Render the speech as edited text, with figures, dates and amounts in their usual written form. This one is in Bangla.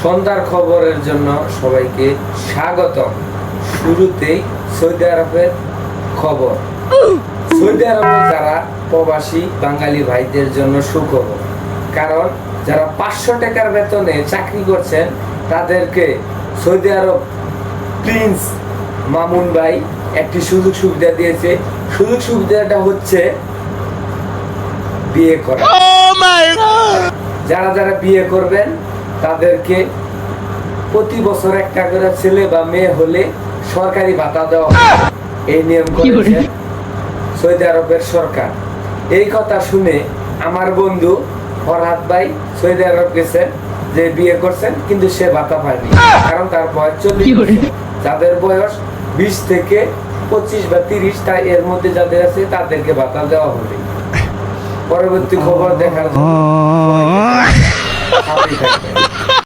সন্ধ্যার খবরের জন্য সবাইকে স্বাগতম। শুরুতেই সৌদি আরবের খবর। সৌদি আরবে যারা প্রবাসী বাঙালি ভাইদের জন্য সুখবর, কারণ যারা 500 টাকার বেতনে চাকরি করছেন তাদেরকে সৌদি আরব প্রিন্স মামুন ভাই একটি সুযোগ সুবিধা দিয়েছে। সুযোগ সুবিধাটা হচ্ছে বিয়ে করা। যারা যারা বিয়ে করবেন তাদেরকে প্রতি বছর একটা করে ছেলে বা মেয়ে হলে সরকারি ভাতা দেওয়া হবে। এই নিয়ম করেছে সৌদি আরবের সরকার। এই কথা শুনে আমার বন্ধু ফরহাদ ভাই সৌদি আরব গেছেন, যে বিয়ে করছেন কিন্তু সে ভাতা পায়নি, কারণ তার বয়স 40। যাদের বয়স 20 থেকে 25 বা 30 তাই এর মধ্যে যাদের আছে তাদেরকে ভাতা দেওয়া হবে। পরবর্তী খবর দেখার জন্য